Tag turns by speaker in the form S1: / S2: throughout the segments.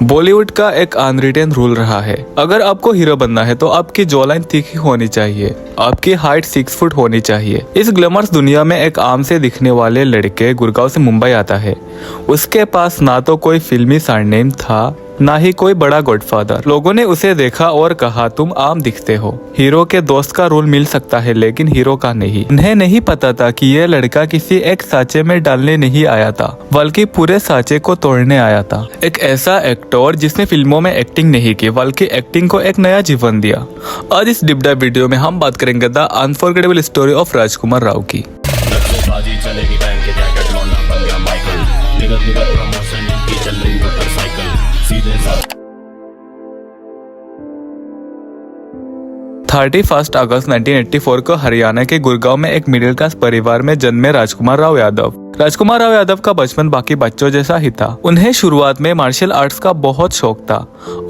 S1: बॉलीवुड का एक unwritten rule रहा है, अगर आपको हीरो बनना है तो आपकी जॉलाइन तीखी होनी चाहिए, आपकी हाइट 6 फुट होनी चाहिए। इस ग्लैमरस दुनिया में एक आम से दिखने वाले लड़के गुड़गांव से मुंबई आता है। उसके पास ना तो कोई फिल्मी सरनेम था, ना ही कोई बड़ा गॉडफादर। लोगों ने उसे देखा और कहा, तुम आम दिखते हो। हीरो के दोस्त का रोल मिल सकता है लेकिन हीरो का नहीं। उन्हें नहीं पता था कि यह लड़का किसी एक सांचे में डालने नहीं आया था, बल्कि पूरे सांचे को तोड़ने आया था। एक ऐसा एक्टर जिसने फिल्मों में एक्टिंग नहीं की बल्कि एक्टिंग को एक नया जीवन दिया। आज इस डिप डाइव वीडियो में हम बात करेंगे द अनफॉरगेटेबल स्टोरी ऑफ राजकुमार राव की। थर्टी 31 अगस्त 1984 को हरियाणा के गुड़गांव में एक मिडिल क्लास परिवार में जन्मे राजकुमार राव यादव का बचपन बाकी बच्चों जैसा ही था। उन्हें शुरुआत में मार्शल आर्ट्स का बहुत शौक था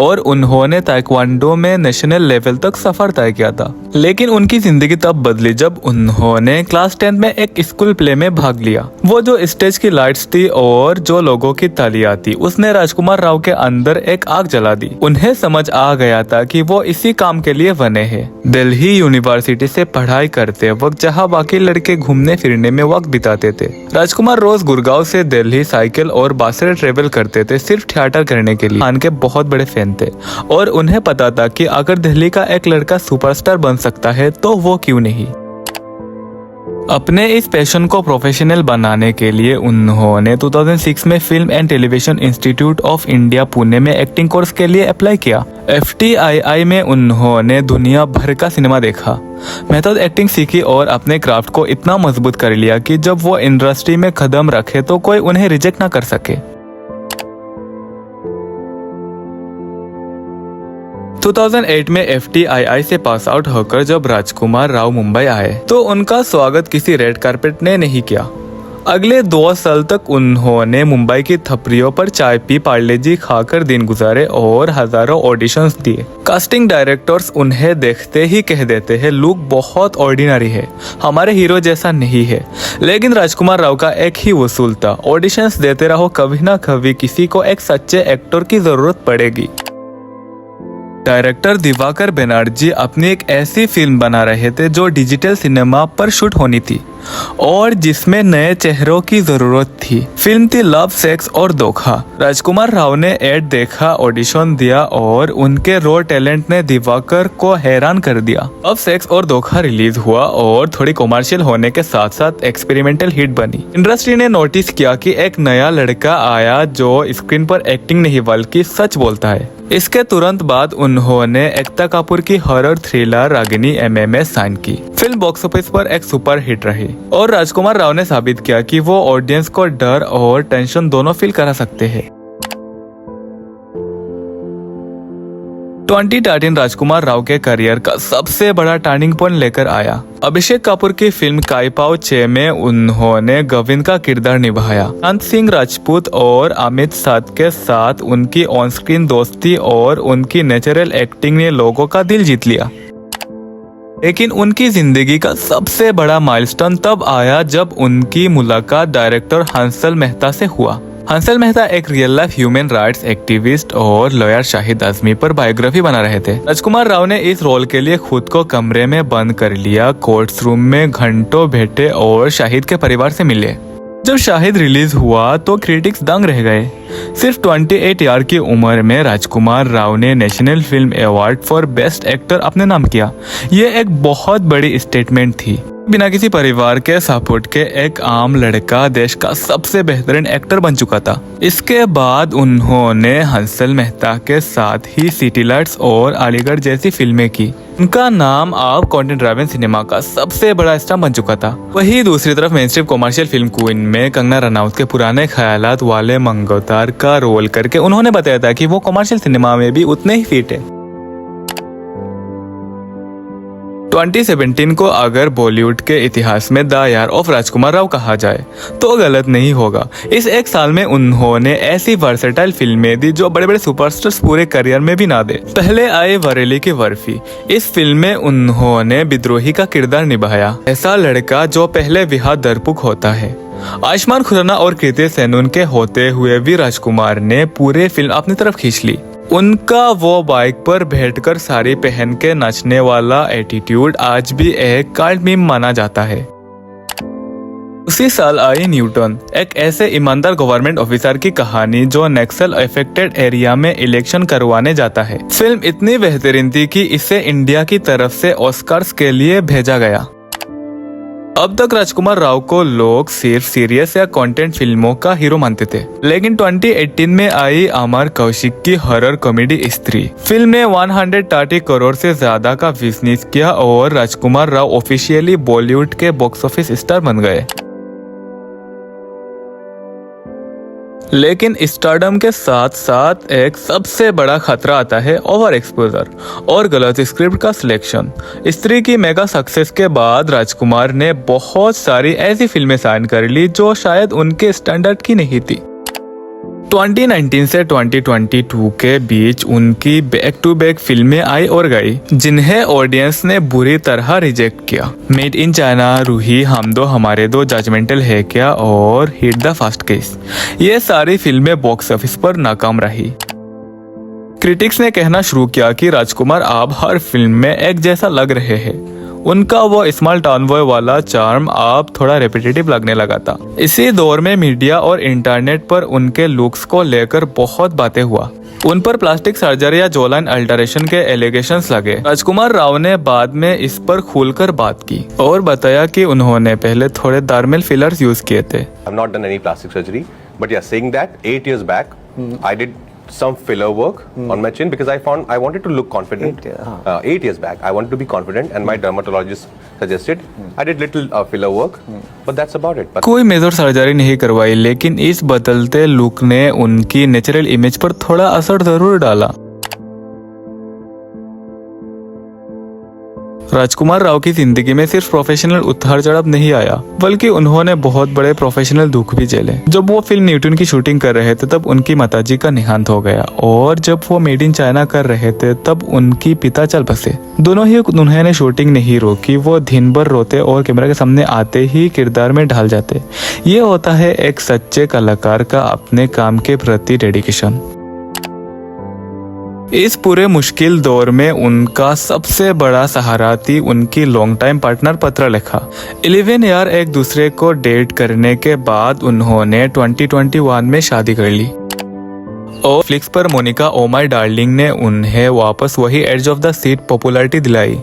S1: और उन्होंने ताइक्वांडो में नेशनल लेवल तक सफर तय किया था। लेकिन उनकी जिंदगी तब बदली जब उन्होंने क्लास 10 में एक स्कूल प्ले में भाग लिया। वो जो स्टेज की लाइट्स थी और जो लोगों की तालियां थी, उसने राजकुमार राव के अंदर एक आग जला दी। उन्हें समझ आ गया था कि वो इसी काम के लिए बने हैं। दिल्ली यूनिवर्सिटी से पढ़ाई करते वक्त जहाँ बाकी लड़के घूमने फिरने में वक्त बिताते थे, राजकुमार रोज गुड़गांव से दिल्ली साइकिल और बस से ट्रेवल करते थे, सिर्फ थिएटर करने के लिए। खान के बहुत बड़े फैन थे और उन्हें पता था कि अगर दिल्ली का एक लड़का सुपरस्टार बन सकता है तो वो क्यों नहीं। अपने इस पैशन को प्रोफेशनल बनाने के लिए उन्होंने 2006 में film and television institute of India Pune में एक्टिंग कोर्स के लिए अप्लाई किया। FTII में उन्होंने दुनिया भर का सिनेमा देखा, मेथड एक्टिंग सीखी और अपने क्राफ्ट को इतना मजबूत कर लिया कि जब वो इंडस्ट्री में कदम रखे तो कोई उन्हें रिजेक्ट ना कर सके। 2008 में FTII से पास आउट होकर जब राजकुमार राव मुंबई आए तो उनका स्वागत किसी रेड कार्पेट ने नहीं किया। अगले 2 साल तक उन्होंने मुंबई की थपड़ियों पर चाय पी, पार्ले जी खाकर दिन गुजारे और हजारों ऑडिशंस दिए। कास्टिंग डायरेक्टर्स उन्हें देखते ही कह देते हैं, लुक बहुत ऑर्डिनरी है, हमारे हीरो जैसा नहीं है। लेकिन राजकुमार राव का एक ही वसूल था, ऑडिशंस देते रहो, कभी ना कभी किसी को एक सच्चे एक्टर की जरूरत पड़ेगी। डायरेक्टर दिवाकर बनर्जी अपनी एक ऐसी फिल्म बना रहे थे जो डिजिटल सिनेमा पर शूट होनी थी और जिसमें नए चेहरों की जरूरत थी। फिल्म थी लव, सेक्स और धोखा। राजकुमार राव ने एड देखा, ऑडिशन दिया और उनके रॉ टैलेंट ने दिवाकर को हैरान कर दिया। लव, सेक्स और धोखा रिलीज हुआ और थोड़ी कमर्शियल होने के साथ साथ एक्सपेरिमेंटल हिट बनी। इंडस्ट्री ने नोटिस किया कि एक नया लड़का आया जो स्क्रीन पर एक्टिंग नहीं बल्कि सच बोलता है। इसके तुरंत बाद उन्होंने एकता कपूर की horror thriller Ragini MMA sign की। फिल्म बॉक्स ऑफिस पर एक सुपर हिट रही और राजकुमार राव ने साबित किया कि वो ऑडियंस को डर और टेंशन दोनों फील करा सकते हैं। 2013 राजकुमार राव के करियर का सबसे बड़ा टर्निंग पॉइंट लेकर आया। अभिषेक कपूर की फिल्म काई पाव चे में उन्होंने गोविंद का किरदार निभाया। शांत सिंह राजपूत और अमित साध के साथ उनकी ऑन स्क्रीन दोस्ती और उनकी नेचुरल एक्टिंग ने लोगों का दिल जीत लिया। लेकिन उनकी जिंदगी का सबसे बड़ा माइलस्टोन तब आया जब उनकी मुलाकात डायरेक्टर हंसल मेहता से हुआ। हंसल मेहता एक real life human rights activist और लॉयर शाहिद आजमी पर बायोग्राफी बना रहे थे। राजकुमार राव ने इस रोल के लिए खुद को कमरे में बंद कर लिया, कोर्ट्स रूम में घंटों बैठे और शाहिद के परिवार से मिले। जब शाहिद रिलीज हुआ तो क्रिटिक्स दंग रह गए। सिर्फ 28 ईयर की उम्र में राजकुमार राव ने national film award for best actor अपने नाम किया। ये एक बहुत बड़ी स्टेटमेंट थी। बिना किसी परिवार के सपोर्ट के एक आम लड़का देश का सबसे बेहतरीन एक्टर बन चुका था। इसके बाद उन्होंने हंसल मेहता के साथ ही सिटी लाइट्स और अलीगढ़ जैसी फिल्में की। उनका नाम अब कंटेंट ड्राइवन सिनेमा का सबसे बड़ा स्टार बन चुका था। वहीं दूसरी तरफ मेनस्ट्रीम कमर्शियल फिल्म क्वीन में कंगना रनौत के पुराने ख्यालात वाले मंगोतार का रोल करके उन्होंने बताया था कि वो कमर्शियल सिनेमा में भी उतने ही फिट है। 2017 को अगर बॉलीवुड के इतिहास में द ईयर ऑफ राजकुमार राव कहा जाए तो गलत नहीं होगा। इस एक साल में उन्होंने ऐसी वर्सेटाइल फिल्में दी जो बड़े बड़े सुपरस्टार्स पूरे करियर में भी ना दे। पहले आए बरेली की बर्फी। इस फिल्म में उन्होंने विद्रोही का किरदार निभाया, ऐसा लड़का जो पहले विवाह दरपुक होता है। आयुष्मान खुराना और कृति सेनन के होते हुए भी राजकुमार ने पूरे फिल्म अपनी तरफ खींच ली। उनका वो बाइक पर बैठकर साड़ी पहन के नाचने वाला एटीट्यूड आज भी एक कल्ट मीम माना जाता है। उसी साल आई न्यूटन, एक ऐसे ईमानदार गवर्नमेंट ऑफिसर की कहानी जो नक्सल अफेक्टेड एरिया में इलेक्शन करवाने जाता है। फिल्म इतनी बेहतरीन थी कि इसे इंडिया की तरफ से ऑस्कर्स के लिए भेजा गया। अब तक राजकुमार राव को लोग सिर्फ सीरियस या कंटेंट फिल्मों का हीरो मानते थे, लेकिन 2018 में आई अमर कौशिक की हॉरर कॉमेडी स्त्री फिल्म ने 130 करोड़ से ज्यादा का बिजनेस किया और राजकुमार राव ऑफिशियली बॉलीवुड के बॉक्स ऑफिस स्टार बन गए। लेकिन स्टारडम के साथ साथ एक सबसे बड़ा खतरा आता है ओवर एक्सपोजर और गलत स्क्रिप्ट का सिलेक्शन। स्त्री की मेगा सक्सेस के बाद राजकुमार ने बहुत सारी ऐसी फिल्में साइन कर ली जो शायद उनके स्टैंडर्ड की नहीं थी। 2019 से 2022 के बीच उनकी बैक टू बैक फिल्में आई और गई जिन्हें ऑडियंस ने बुरी तरह रिजेक्ट किया। मेड इन चाइना, रूही, हम दो हमारे दो, जजमेंटल है क्या और हिट द फर्स्ट केस, ये सारी फिल्में बॉक्स ऑफिस पर नाकाम रही। क्रिटिक्स ने कहना शुरू किया कि राजकुमार अब हर फिल्म में एक जैसा लग रहे हैं। उनका वो स्मॉल टाउन बॉय वाला चार्म अब थोड़ा रेपिटेटिव लगने लगा था। इसी दौर में मीडिया और इंटरनेट पर उनके लुक्स को लेकर बहुत बातें हुआ। उन पर प्लास्टिक सर्जरी या जॉलाइन अल्टरेशन के एलिगेशंस लगे। राजकुमार राव ने बाद में इस पर खुलकर बात की और बताया कि उन्होंने पहले थोड़े डार्मेल फिलर्स यूज किए थे।
S2: I've not done any plastic surgery, but yeah, saying that 8 years back, I did some filler work on my chin because I found I wanted to look confident. 8 years back, I wanted to be confident, and my dermatologist suggested I did little filler work, but that's about it. But
S1: कोई major surgery नहीं करवाई, लेकिन इस बदलते look ने उनकी natural image पर थोड़ा असर जरूर डाला। राजकुमार राव की जिंदगी में सिर्फ प्रोफेशनल उतार चढ़ाव नहीं आया, बल्कि उन्होंने बहुत बड़े प्रोफेशनल दुख भी झेले। जब वो फिल्म न्यूटन की शूटिंग कर रहे थे तब उनकी माताजी का निहांत हो गया, और जब वो मेड इन चाइना कर रहे थे तब उनकी पिता चल बसे। दोनों ही उन्होंने शूटिंग नहीं रोकी, वो दिन भर रोते और कैमरा के सामने आते ही किरदार में ढल जाते। ये होता है एक सच्चे कलाकार का अपने काम के प्रति डेडिकेशन। इस पूरे मुश्किल दौर में उनका सबसे बड़ा सहारा थी उनकी long time partner Patralekha. 11 year एक दूसरे को डेट करने के बाद उन्होंने 2021 में शादी कर ली और फ्लिक्स पर मोनिका ओ माय डार्लिंग ने उन्हें वापस वही edge of the seat popularity दिलाई।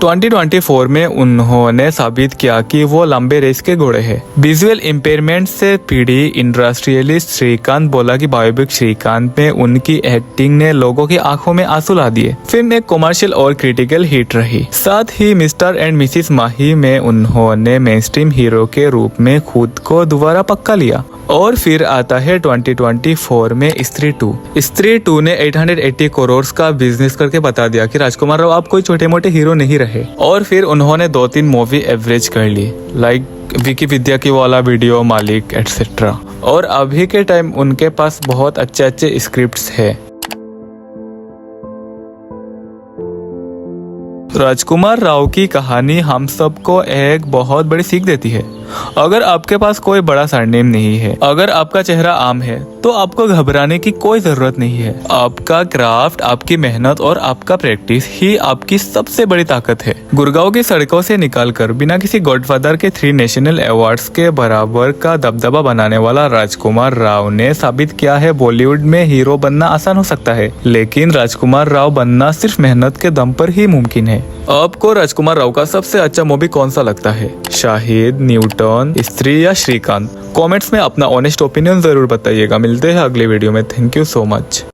S1: 2024 में उन्होंने साबित किया कि वो लंबे रेस के घोड़े हैं। विजुअल इम्पेयरमेंट से पीड़ी इंडस्ट्रियलिस्ट श्रीकांत बोला कि बायोपिक श्रीकांत में उनकी एक्टिंग ने लोगों की आंखों में आंसू ला दिए। फिल्म एक कमर्शियल और क्रिटिकल हिट रही। साथ ही मिस्टर एंड मिसिस माही में उन्होंने मेनस्ट्रीम हीरो के रूप में खुद को दोबारा पक्का लिया। और फिर आता है 2024 में स्त्री 2। स्त्री 2 ने 880 करोड़ का बिजनेस करके बता दिया कि राजकुमार राव आप कोई छोटे मोटे हीरो नहीं रहे। और फिर उन्होंने 2-3 मूवी एवरेज कर ली, लाइक विकी विद्या की वाला वीडियो, मालिक एटसेट्रा। और अभी के टाइम उनके पास बहुत अच्छे स्क्रिप्ट्स है। राजकुमार राव की कहानी हम सबको एक बहुत बड़ी सीख देती है। अगर आपके पास कोई बड़ा सरनेम नहीं है, अगर आपका चेहरा आम है, तो आपको घबराने की कोई जरूरत नहीं है। आपका क्राफ्ट, आपकी मेहनत और आपका प्रैक्टिस ही आपकी सबसे बड़ी ताकत है। गुड़गांव की सड़कों से निकालकर बिना किसी गॉडफादर के 3 नेशनल अवार्ड्स के बराबर का दबदबा बनाने वाला राजकुमार राव ने साबित किया है बॉलीवुड में हीरो बनना आसान हो सकता है, लेकिन राजकुमार राव बनना सिर्फ मेहनत के दम पर ही मुमकिन है। आपको राजकुमार राव का सबसे अच्छा मूवी कौन सा लगता है? शाहिद, न्यूटन, स्त्री या श्रीकांत? कमेंट्स में अपना ऑनेस्ट ओपिनियन जरूर बताइएगा। मिलते हैं अगले वीडियो में। Thank you so much.